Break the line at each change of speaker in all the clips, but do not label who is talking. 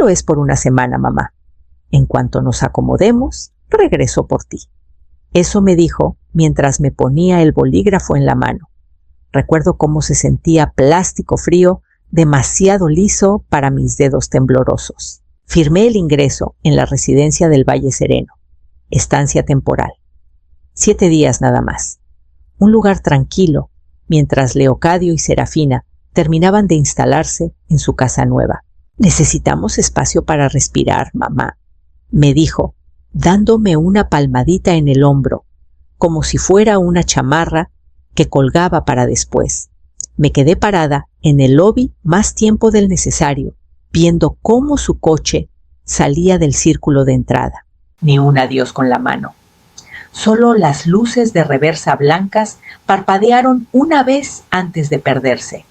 Solo es por una semana, mamá. En cuanto nos acomodemos, regreso por ti. Eso me dijo mientras me ponía el bolígrafo en la mano. Recuerdo cómo se sentía plástico frío, demasiado liso para mis dedos temblorosos. Firmé el ingreso en la residencia del Valle Sereno. Estancia temporal. 7 días nada más. Un lugar tranquilo, mientras Leocadio y Serafina terminaban de instalarse en su casa nueva. Necesitamos espacio para respirar, mamá, me dijo, dándome una palmadita en el hombro, como si fuera una chamarra que colgaba para después. Me quedé parada en el lobby más tiempo del necesario, viendo cómo su coche salía del círculo de entrada. Ni un adiós con la mano. Solo las luces de reversa blancas parpadearon una vez antes de perderse.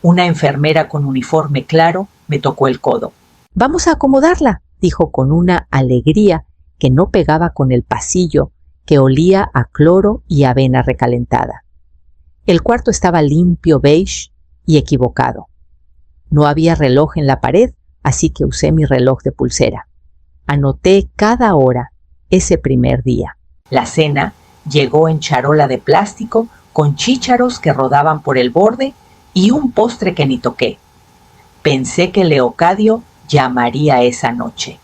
Una enfermera con uniforme claro me tocó el codo. «Vamos a acomodarla», dijo con una alegría que no pegaba con el pasillo que olía a cloro y avena recalentada. El cuarto estaba limpio beige y equivocado. No había reloj en la pared, así que usé mi reloj de pulsera. Anoté cada hora ese primer día. La cena llegó en charola de plástico con chícharos que rodaban por el borde y un postre que ni toqué. Pensé que Leocadio llamaría esa noche.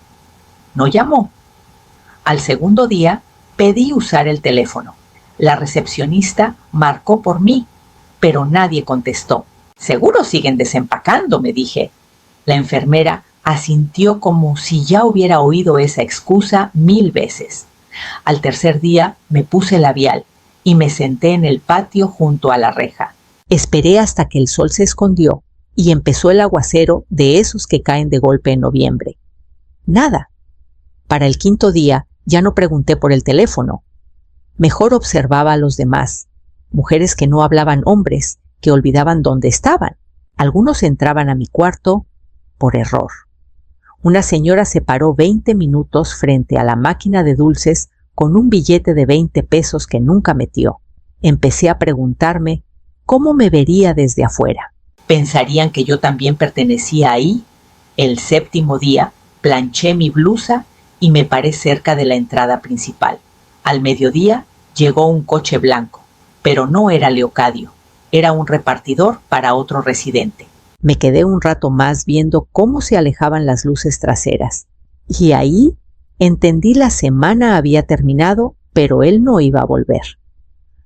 No llamó. Al segundo día pedí usar el teléfono. La recepcionista marcó por mí, pero nadie contestó. «Seguro siguen desempacando», me dije. La enfermera asintió como si ya hubiera oído esa excusa 1000 veces. Al tercer día me puse labial y me senté en el patio junto a la reja. Esperé hasta que el sol se escondió y empezó el aguacero de esos que caen de golpe en noviembre. Nada. Para el quinto día ya no pregunté por el teléfono. Mejor observaba a los demás, mujeres que no hablaban hombres, que olvidaban dónde estaban. Algunos entraban a mi cuarto por error. Una señora se paró 20 minutos frente a la máquina de dulces con un billete de 20 pesos que nunca metió. Empecé a preguntarme cómo me vería desde afuera. ¿Pensarían que yo también pertenecía ahí? El séptimo día planché mi blusa y me paré cerca de la entrada principal. Al mediodía llegó un coche blanco, pero no era Leocadio, era un repartidor para otro residente. Me quedé un rato más viendo cómo se alejaban las luces traseras. Y ahí entendí la semana había terminado, pero él no iba a volver.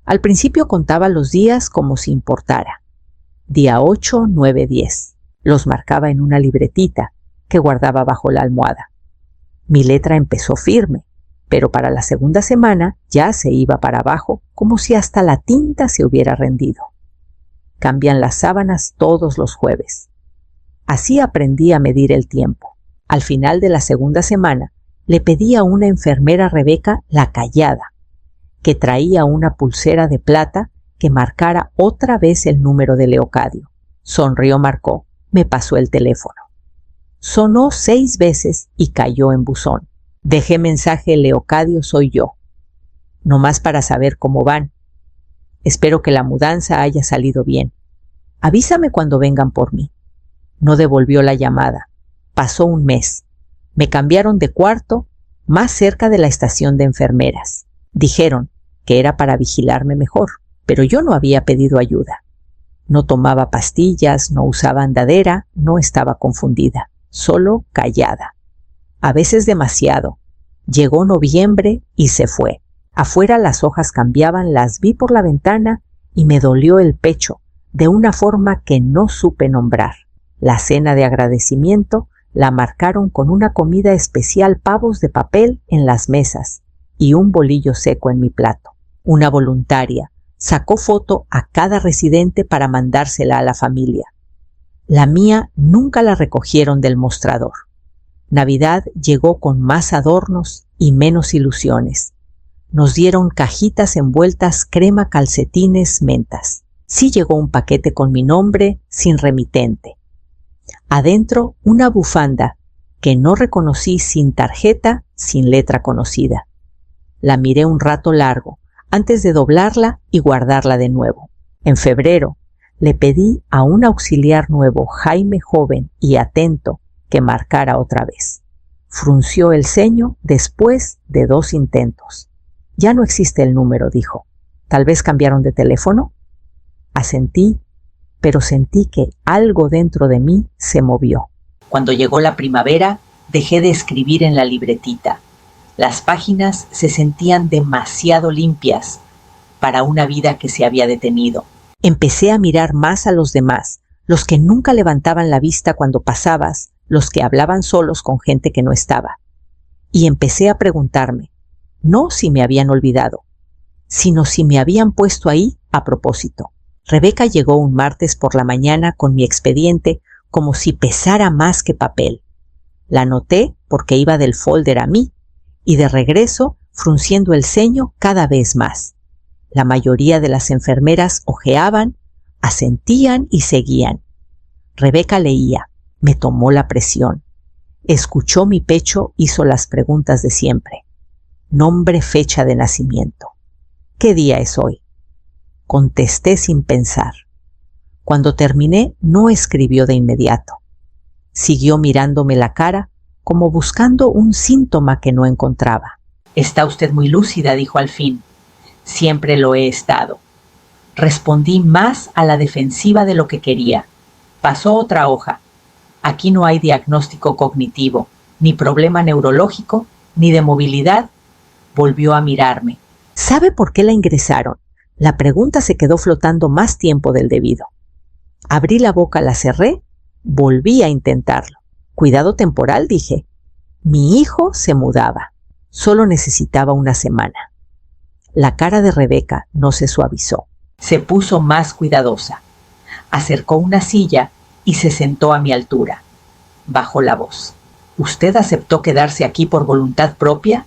Al principio contaba los días como si importara. Día 8, 9, 10. Los marcaba en una libretita que guardaba bajo la almohada. Mi letra empezó firme, pero para la segunda semana ya se iba para abajo, como si hasta la tinta se hubiera rendido. Cambian las sábanas todos los jueves. Así aprendí a medir el tiempo. Al final de la segunda semana, le pedí a una enfermera Rebeca la callada, que traía una pulsera de plata que marcara otra vez el número de Leocadio. Sonrió, marcó, me pasó el teléfono. Sonó 6 veces y cayó en buzón. Dejé mensaje: Leocadio, soy yo. Nomás para saber cómo van. Espero que la mudanza haya salido bien. Avísame cuando vengan por mí. No devolvió la llamada. Pasó un mes. Me cambiaron de cuarto más cerca de la estación de enfermeras. Dijeron que era para vigilarme mejor, pero yo no había pedido ayuda. No tomaba pastillas, no usaba andadera, no estaba confundida, solo callada. A veces demasiado. Llegó noviembre y se fue. Afuera las hojas cambiaban, las vi por la ventana y me dolió el pecho de una forma que no supe nombrar. La cena de agradecimiento la marcaron con una comida especial, pavos de papel en las mesas y un bolillo seco en mi plato. Una voluntaria sacó foto a cada residente para mandársela a la familia. La mía nunca la recogieron del mostrador. Navidad llegó con más adornos y menos ilusiones. Nos dieron cajitas envueltas crema, calcetines, mentas. Sí llegó un paquete con mi nombre sin remitente. Adentro una bufanda que no reconocí, sin tarjeta, sin letra conocida. La miré un rato largo antes de doblarla y guardarla de nuevo. En febrero le pedí a un auxiliar nuevo, Jaime, joven y atento, que marcara otra vez. Frunció el ceño después de 2 intentos. Ya no existe el número, dijo. ¿Tal vez cambiaron de teléfono? Asentí, pero sentí que algo dentro de mí se movió. Cuando llegó la primavera, dejé de escribir en la libretita. Las páginas se sentían demasiado limpias para una vida que se había detenido. Empecé a mirar más a los demás, los que nunca levantaban la vista cuando pasabas, los que hablaban solos con gente que no estaba. Y empecé a preguntarme, no si me habían olvidado, sino si me habían puesto ahí a propósito. Rebeca llegó un martes por la mañana con mi expediente como si pesara más que papel. La anoté porque iba del folder a mí y de regreso frunciendo el ceño cada vez más. La mayoría de las enfermeras ojeaban, asentían y seguían. Rebeca leía, me tomó la presión. Escuchó mi pecho, hizo las preguntas de siempre. Nombre, fecha de nacimiento. ¿Qué día es hoy? Contesté sin pensar. Cuando terminé, no escribió de inmediato. Siguió mirándome la cara como buscando un síntoma que no encontraba. Está usted muy lúcida, dijo al fin. Siempre lo he estado. Respondí más a la defensiva de lo que quería. Pasó otra hoja. Aquí no hay diagnóstico cognitivo, ni problema neurológico, ni de movilidad. Volvió a mirarme. ¿Sabe por qué la ingresaron? La pregunta se quedó flotando más tiempo del debido. Abrí la boca, la cerré, volví a intentarlo. Cuidado temporal, dije. Mi hijo se mudaba. Solo necesitaba una semana. La cara de Rebeca no se suavizó. Se puso más cuidadosa. Acercó una silla y se sentó a mi altura. Bajó la voz. ¿Usted aceptó quedarse aquí por voluntad propia?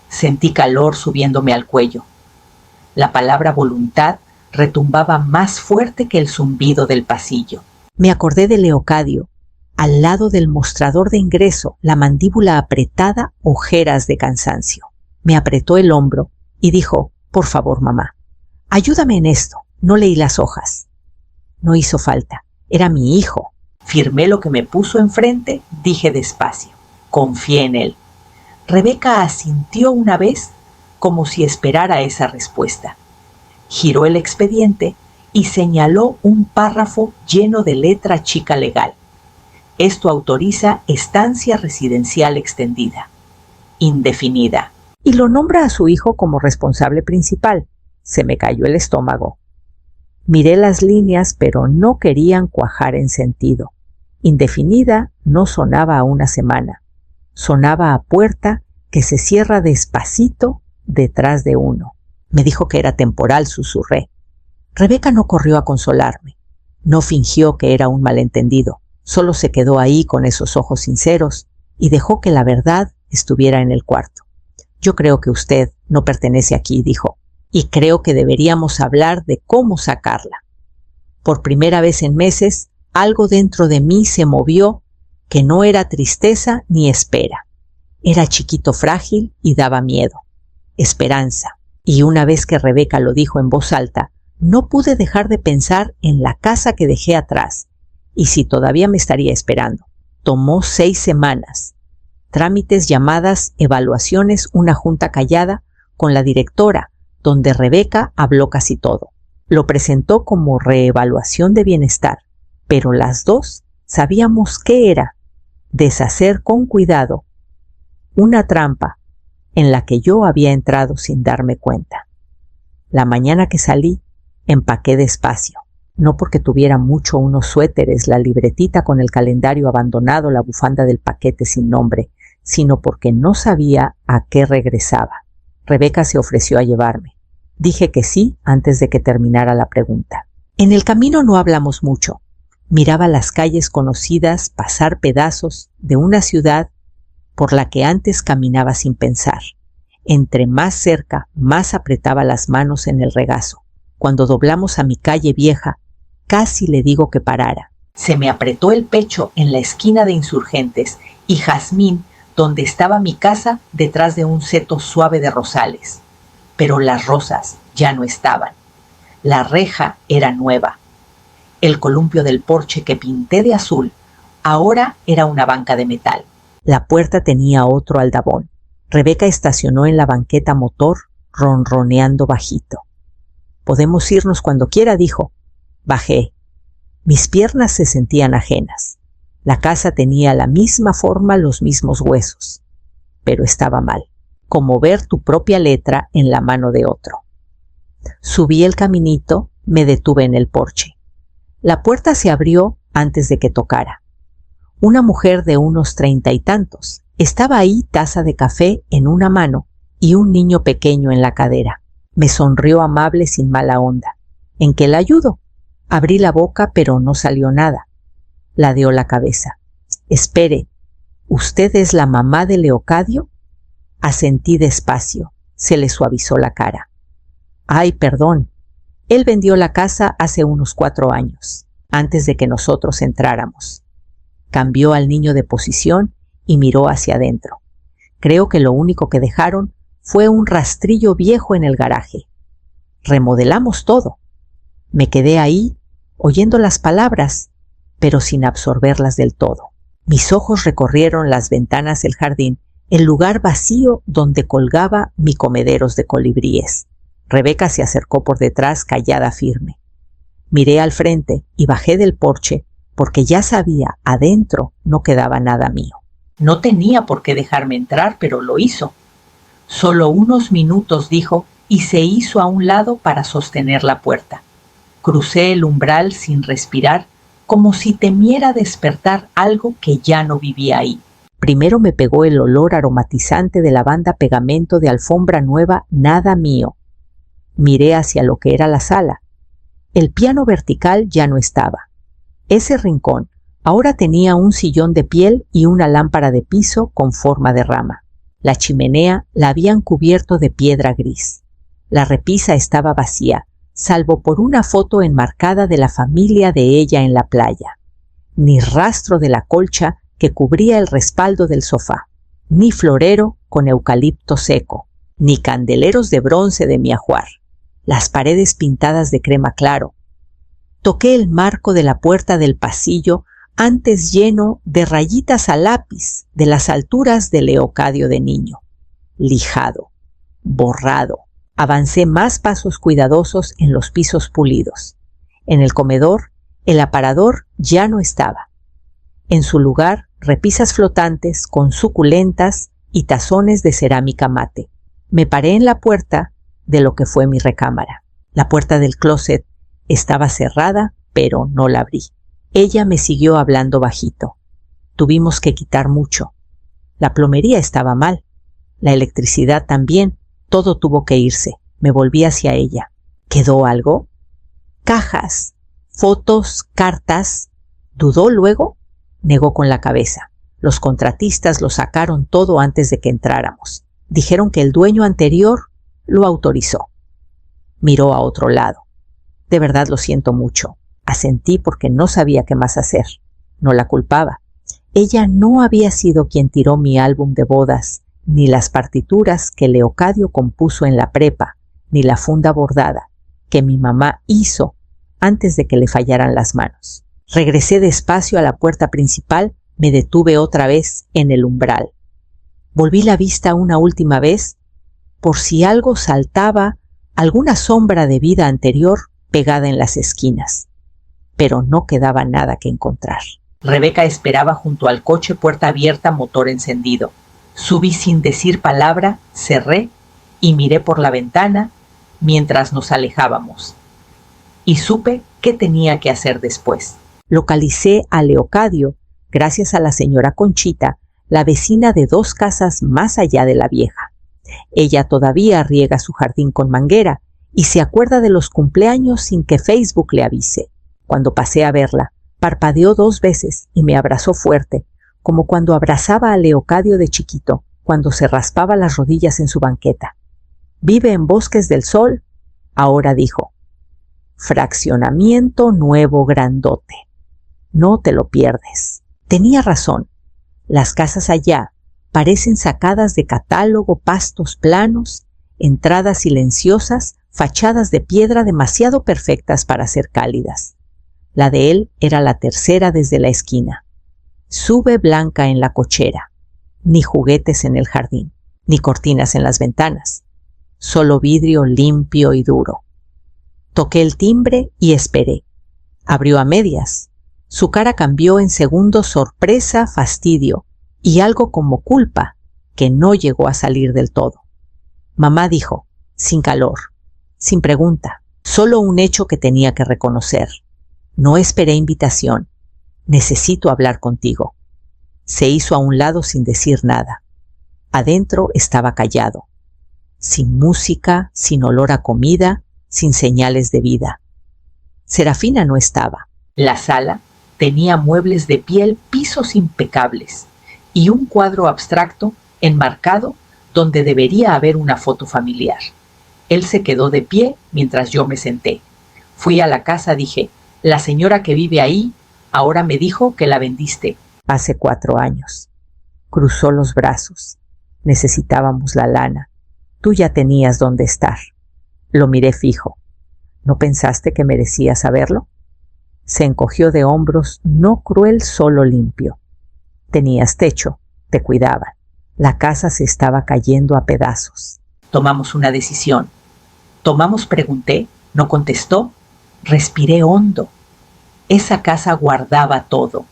Sentí calor subiéndome al cuello. La palabra voluntad retumbaba más fuerte que el zumbido del pasillo. Me acordé de Leocadio, al lado del mostrador de ingreso, la mandíbula apretada, ojeras de cansancio. Me apretó el hombro y dijo, por favor, mamá, ayúdame en esto. No leí las hojas. No hizo falta. Era mi hijo. Firmé lo que me puso enfrente, dije despacio. Confié en él. Rebeca asintió una vez como si esperara esa respuesta. Giró el expediente y señaló un párrafo lleno de letra chica legal. Esto autoriza estancia residencial extendida, indefinida. Y lo nombra a su hijo como responsable principal. Se me cayó el estómago. Miré las líneas, pero no querían cuajar en sentido. Indefinida no sonaba a una semana. Sonaba a puerta que se cierra despacito detrás de uno. Me dijo que era temporal, susurré. Rebeca no corrió a consolarme. No fingió que era un malentendido. Solo se quedó ahí con esos ojos sinceros y dejó que la verdad estuviera en el cuarto. Yo creo que usted no pertenece aquí, dijo, y creo que deberíamos hablar de cómo sacarla. Por primera vez en meses, algo dentro de mí se movió que no era tristeza ni espera. Era chiquito, frágil y daba miedo. Esperanza. Y una vez que Rebeca lo dijo en voz alta, no pude dejar de pensar en la casa que dejé atrás y si todavía me estaría esperando. Tomó 6 semanas. Trámites, llamadas, evaluaciones, una junta callada con la directora, donde Rebeca habló casi todo. Lo presentó como reevaluación de bienestar, pero las dos sabíamos qué era. Deshacer con cuidado una trampa en la que yo había entrado sin darme cuenta. La mañana que salí, empaqué despacio. No porque tuviera mucho unos suéteres, la libretita con el calendario abandonado, la bufanda del paquete sin nombre, sino porque no sabía a qué regresaba. Rebeca se ofreció a llevarme. Dije que sí antes de que terminara la pregunta. En el camino no hablamos mucho. Miraba las calles conocidas pasar pedazos de una ciudad por la que antes caminaba sin pensar. Entre más cerca, más apretaba las manos en el regazo. Cuando doblamos a mi calle vieja, casi le digo que parara. Se me apretó el pecho en la esquina de Insurgentes y Jazmín, donde estaba mi casa, detrás de un seto suave de rosales. Pero las rosas ya no estaban. La reja era nueva. El columpio del porche que pinté de azul Ahora era una banca de metal. La puerta tenía otro aldabón. Rebeca estacionó en la banqueta motor, ronroneando bajito. «Podemos irnos cuando quiera», dijo. Bajé. Mis piernas se sentían ajenas. La casa tenía la misma forma, los mismos huesos. Pero estaba mal, como ver tu propia letra en la mano de otro. Subí el caminito, me detuve en el porche. La puerta se abrió antes de que tocara. Una mujer de unos 30 y tantos. Estaba ahí, taza de café en una mano y un niño pequeño en la cadera. Me sonrió amable sin mala onda. «¿En qué la ayudo?» Abrí la boca, pero no salió nada. Ladeó la cabeza. «Espere, ¿usted es la mamá de Leocadio?» Asentí despacio. Se le suavizó la cara. «Ay, perdón. Él vendió la casa hace unos 4 años, antes de que nosotros entráramos». Cambió al niño de posición y miró hacia adentro. Creo que lo único que dejaron fue un rastrillo viejo en el garaje. Remodelamos todo. Me quedé ahí, oyendo las palabras, pero sin absorberlas del todo. Mis ojos recorrieron las ventanas del jardín, el lugar vacío donde colgaba mi comederos de colibríes. Rebeca se acercó por detrás, callada firme. Miré al frente y bajé del porche porque ya sabía, adentro no quedaba nada mío. No tenía por qué dejarme entrar, pero lo hizo. Solo unos minutos, dijo, y se hizo a un lado para sostener la puerta. Crucé el umbral sin respirar, como si temiera despertar algo que ya no vivía ahí. Primero me pegó el olor aromatizante de lavanda, pegamento de alfombra nueva, nada mío. Miré hacia lo que era la sala. El piano vertical ya no estaba. Ese rincón ahora tenía un sillón de piel y una lámpara de piso con forma de rama. La chimenea la habían cubierto de piedra gris. La repisa estaba vacía, salvo por una foto enmarcada de la familia de ella en la playa. Ni rastro de la colcha que cubría el respaldo del sofá, ni florero con eucalipto seco, ni candeleros de bronce de mi ajuar. Las paredes pintadas de crema claro. Toqué el marco de la puerta del pasillo, antes lleno de rayitas a lápiz de las alturas de Leocadio de niño. Lijado, borrado. Avancé más pasos cuidadosos en los pisos pulidos. En el comedor, el aparador ya no estaba. En su lugar, repisas flotantes con suculentas y tazones de cerámica mate. Me paré en la puerta de lo que fue mi recámara. La puerta del closet estaba cerrada, pero no la abrí. Ella me siguió hablando bajito. Tuvimos que quitar mucho. La plomería estaba mal. La electricidad también. Todo tuvo que irse. Me volví hacia ella. ¿Quedó algo? Cajas, fotos, cartas. ¿Dudó luego? Negó con la cabeza. Los contratistas lo sacaron todo antes de que entráramos. Dijeron que el dueño anterior lo autorizó. Miró a otro lado. De verdad lo siento mucho. Asentí porque no sabía qué más hacer. No la culpaba. Ella no había sido quien tiró mi álbum de bodas, ni las partituras que Leocadio compuso en la prepa, ni la funda bordada que mi mamá hizo antes de que le fallaran las manos. Regresé despacio a la puerta principal, me detuve otra vez en el umbral. Volví la vista una última vez, por si algo saltaba, alguna sombra de vida anterior pegada en las esquinas. Pero no quedaba nada que encontrar. Rebeca esperaba junto al coche, puerta abierta, motor encendido. Subí sin decir palabra, cerré y miré por la ventana mientras nos alejábamos. Y supe qué tenía que hacer después. Localicé a Leocadio gracias a la señora Conchita, la vecina de 2 casas más allá de la vieja. Ella todavía riega su jardín con manguera y se acuerda de los cumpleaños sin que Facebook le avise. Cuando pasé a verla, parpadeó 2 veces y me abrazó fuerte, como cuando abrazaba a Leocadio de chiquito, cuando se raspaba las rodillas en su banqueta. Vive en Bosques del Sol, ahora dijo. Fraccionamiento nuevo grandote. No te lo pierdes. Tenía razón. Las casas allá parecen sacadas de catálogo, pastos planos, entradas silenciosas, fachadas de piedra demasiado perfectas para ser cálidas. La de él era la tercera desde la esquina. Sube blanca en la cochera, ni juguetes en el jardín, ni cortinas en las ventanas, solo vidrio limpio y duro. Toqué el timbre y esperé. Abrió a medias. Su cara cambió en segundos, sorpresa, fastidio y algo como culpa que no llegó a salir del todo. Mamá dijo, sin calor, sin pregunta, solo un hecho que tenía que reconocer. No esperé invitación. Necesito hablar contigo. Se hizo a un lado sin decir nada. Adentro estaba callado, sin música, sin olor a comida, sin señales de vida. Serafina no estaba. La sala tenía muebles de piel, pisos impecables y un cuadro abstracto enmarcado donde debería haber una foto familiar. Él se quedó de pie mientras yo me senté. Fui a la casa, dije, la señora que vive ahí ahora me dijo que la vendiste. Hace 4 años. Cruzó los brazos. Necesitábamos la lana. Tú ya tenías dónde estar. Lo miré fijo. ¿No pensaste que merecía saberlo? Se encogió de hombros, no cruel, solo limpio. Tenías techo, te cuidaban. La casa se estaba cayendo a pedazos. Tomamos una decisión. Pregunté, no contestó. Respiré hondo. Esa casa guardaba todo.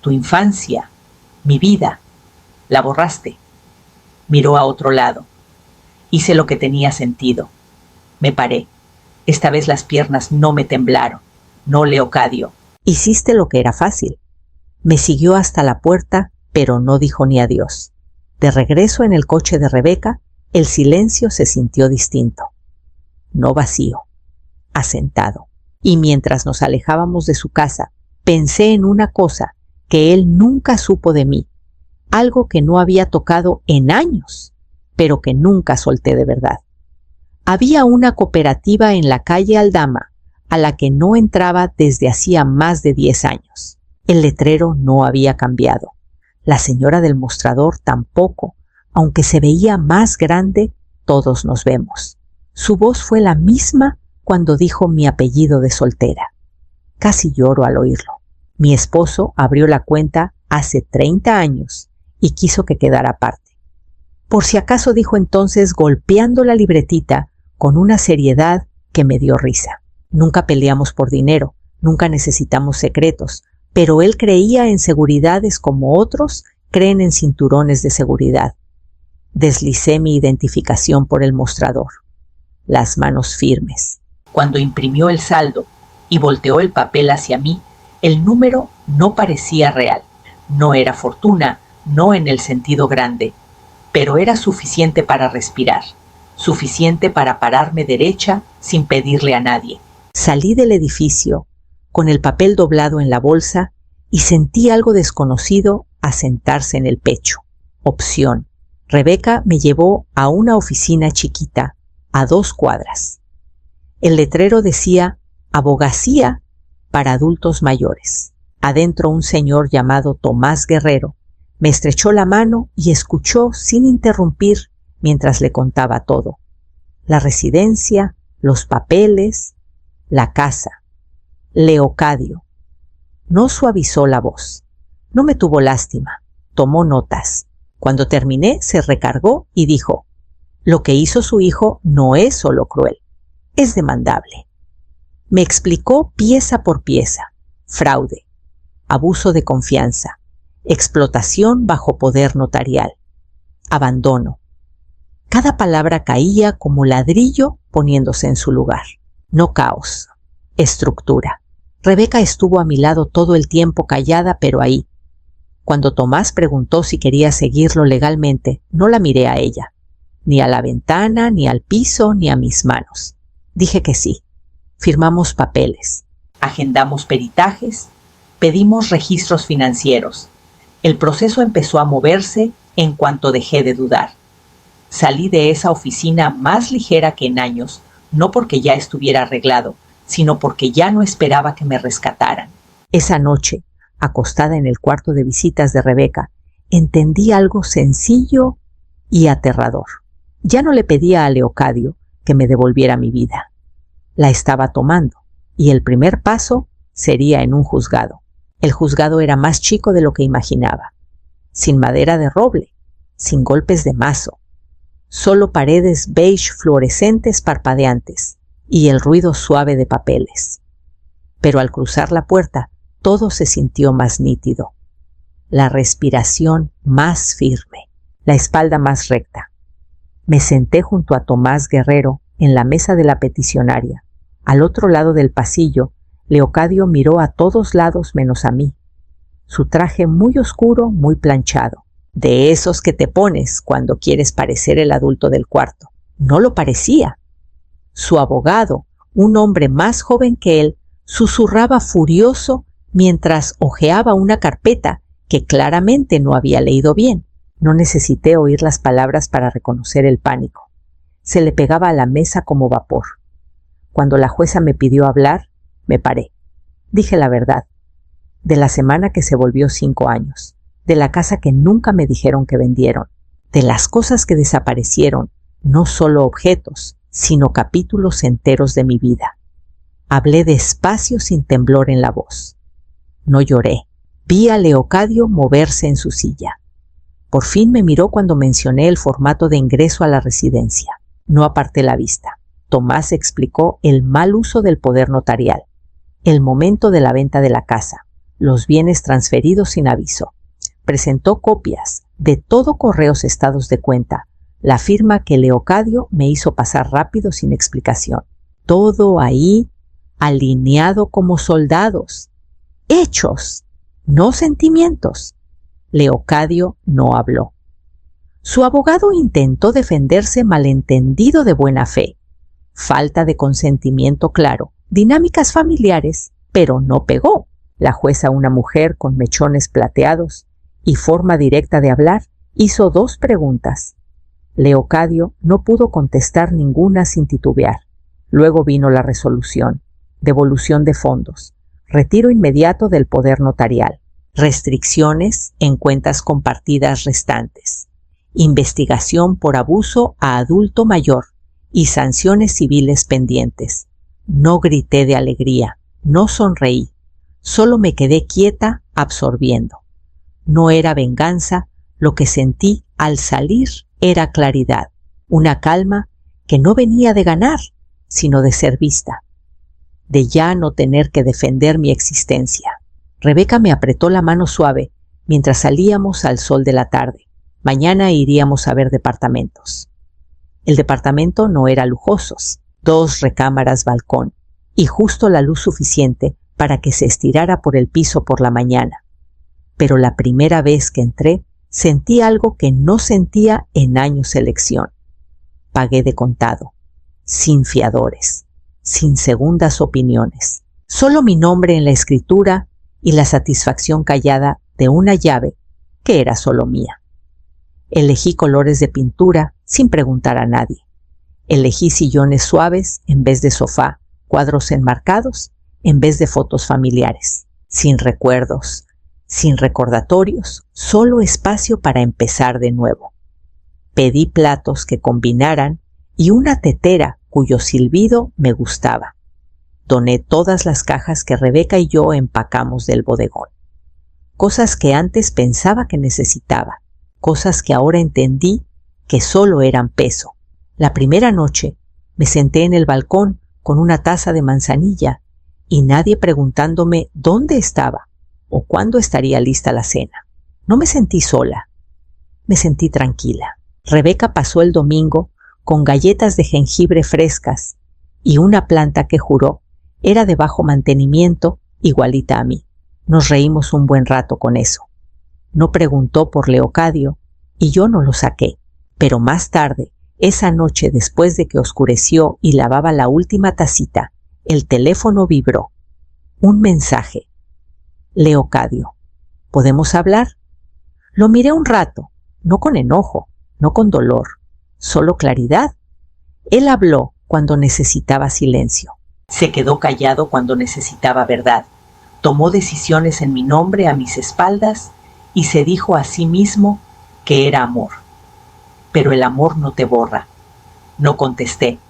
Tu infancia, mi vida. La borraste. Miró a otro lado. Hice lo que tenía sentido. Me paré. Esta vez las piernas no me temblaron. No, Leocadio. Hiciste lo que era fácil. Me siguió hasta la puerta, pero no dijo ni adiós. De regreso en el coche de Rebeca, el silencio se sintió distinto. No vacío, asentado. Y mientras nos alejábamos de su casa, pensé en una cosa que él nunca supo de mí, algo que no había tocado en años, pero que nunca solté de verdad. Había una cooperativa en la calle Aldama a la que no entraba desde hacía más de 10 años. El letrero no había cambiado. La señora del mostrador tampoco, aunque se veía más grande, todos nos vemos. Su voz fue la misma cuando dijo mi apellido de soltera. Casi lloro al oírlo. Mi esposo abrió la cuenta hace 30 años y quiso que quedara aparte. Por si acaso, dijo entonces, golpeando la libretita con una seriedad que me dio risa. Nunca peleamos por dinero, nunca necesitamos secretos, pero él creía en seguridades como otros creen en cinturones de seguridad. Deslicé mi identificación por el mostrador. Las manos firmes. Cuando imprimió el saldo y volteó el papel hacia mí, el número no parecía real. No era fortuna, no en el sentido grande, pero era suficiente para respirar, suficiente para pararme derecha sin pedirle a nadie. Salí del edificio con el papel doblado en la bolsa y sentí algo desconocido asentarse en el pecho. Opción. Rebeca me llevó a una oficina chiquita a 2 cuadras. El letrero decía abogacía para adultos mayores. Adentro un señor llamado Tomás Guerrero me estrechó la mano y escuchó sin interrumpir mientras le contaba todo. La residencia, los papeles, la casa. Leocadio. No suavizó la voz. No me tuvo lástima. Tomó notas. Cuando terminé, se recargó y dijo, lo que hizo su hijo no es solo cruel, es demandable. Me explicó pieza por pieza. Fraude, abuso de confianza, explotación bajo poder notarial, abandono. Cada palabra caía como ladrillo poniéndose en su lugar. No caos, estructura. Rebeca estuvo a mi lado todo el tiempo callada, pero ahí. Cuando Tomás preguntó si quería seguirlo legalmente, no la miré a ella, ni a la ventana, ni al piso, ni a mis manos. Dije que sí. Firmamos papeles, agendamos peritajes, pedimos registros financieros. El proceso empezó a moverse en cuanto dejé de dudar. Salí de esa oficina más ligera que en años, no porque ya estuviera arreglado, sino porque ya no esperaba que me rescataran. Esa noche, acostada en el cuarto de visitas de Rebeca, entendí algo sencillo y aterrador. Ya no le pedía a Leocadio que me devolviera mi vida. La estaba tomando, y el primer paso sería en un juzgado. El juzgado era más chico de lo que imaginaba, sin madera de roble, sin golpes de mazo, solo paredes beige fluorescentes parpadeantes y el ruido suave de papeles. Pero al cruzar la puerta, todo se sintió más nítido. La respiración más firme, la espalda más recta. Me senté junto a Tomás Guerrero en la mesa de la peticionaria. Al otro lado del pasillo, Leocadio miró a todos lados menos a mí. Su traje muy oscuro, muy planchado, de esos que te pones cuando quieres parecer el adulto del cuarto. No lo parecía. Su abogado, un hombre más joven que él, susurraba furioso mientras hojeaba una carpeta que claramente no había leído bien. No necesité oír las palabras para reconocer el pánico. Se le pegaba a la mesa como vapor. Cuando la jueza me pidió hablar, me paré. Dije la verdad. De la semana que se volvió 5 años, de la casa que nunca me dijeron que vendieron, de las cosas que desaparecieron, no solo objetos, sino capítulos enteros de mi vida. Hablé despacio sin temblor en la voz. No lloré. Vi a Leocadio moverse en su silla. Por fin me miró cuando mencioné el formato de ingreso a la residencia. No aparté la vista. Tomás explicó el mal uso del poder notarial, el momento de la venta de la casa, los bienes transferidos sin aviso. Presentó copias de todo correos estados de cuenta, la firma que Leocadio me hizo pasar rápido sin explicación. Todo ahí alineado como soldados. Hechos, no sentimientos. Leocadio no habló. Su abogado intentó defenderse malentendido de buena fe. Falta de consentimiento claro, dinámicas familiares, pero no pegó. La jueza, una mujer con mechones plateados y forma directa de hablar, hizo 2 preguntas. Leocadio no pudo contestar ninguna sin titubear. Luego vino la resolución, devolución de fondos, retiro inmediato del poder notarial, restricciones en cuentas compartidas restantes, investigación por abuso a adulto mayor y sanciones civiles pendientes. No grité de alegría, no sonreí, solo me quedé quieta absorbiendo. No era venganza, lo que sentí al salir era claridad, una calma que no venía de ganar, sino de ser vista, de ya no tener que defender mi existencia. Rebeca me apretó la mano suave mientras salíamos al sol de la tarde. Mañana iríamos a ver departamentos. El departamento no era lujoso, 2 recámaras, balcón y justo la luz suficiente para que se estirara por el piso por la mañana. Pero la primera vez que entré, sentí algo que no sentía en años de elección. Pagué de contado, sin fiadores, sin segundas opiniones. Solo mi nombre en la escritura y la satisfacción callada de una llave que era solo mía. Elegí colores de pintura sin preguntar a nadie. Elegí sillones suaves en vez de sofá, cuadros enmarcados en vez de fotos familiares, sin recuerdos, sin recordatorios, solo espacio para empezar de nuevo. Pedí platos que combinaran y una tetera cuyo silbido me gustaba. Doné todas las cajas que Rebeca y yo empacamos del bodegón. Cosas que antes pensaba que necesitaba, cosas que ahora entendí que solo eran peso. La primera noche me senté en el balcón con una taza de manzanilla y nadie preguntándome dónde estaba o cuándo estaría lista la cena. No me sentí sola, me sentí tranquila. Rebeca pasó el domingo con galletas de jengibre frescas y una planta que juró era de bajo mantenimiento, igualita a mí. Nos reímos un buen rato con eso. No preguntó por Leocadio y yo no lo saqué. Pero más tarde, esa noche después de que oscureció y lavaba la última tacita, el teléfono vibró. Un mensaje. Leocadio, ¿podemos hablar? Lo miré un rato, no con enojo, no con dolor, solo claridad. Él habló cuando necesitaba silencio. Se quedó callado cuando necesitaba verdad. Tomó decisiones en mi nombre a mis espaldas y se dijo a sí mismo que era amor. Pero el amor no te borra. No contesté.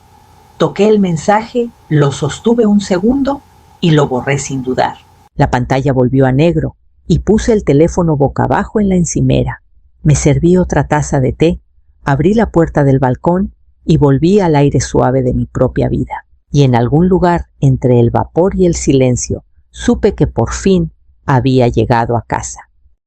Toqué el mensaje, lo sostuve un segundo y lo borré sin dudar. La pantalla volvió a negro y puse el teléfono boca abajo en la encimera. Me serví otra taza de té, abrí la puerta del balcón y volví al aire suave de mi propia vida. Y en algún lugar entre el vapor y el silencio supe que por fin había llegado a casa.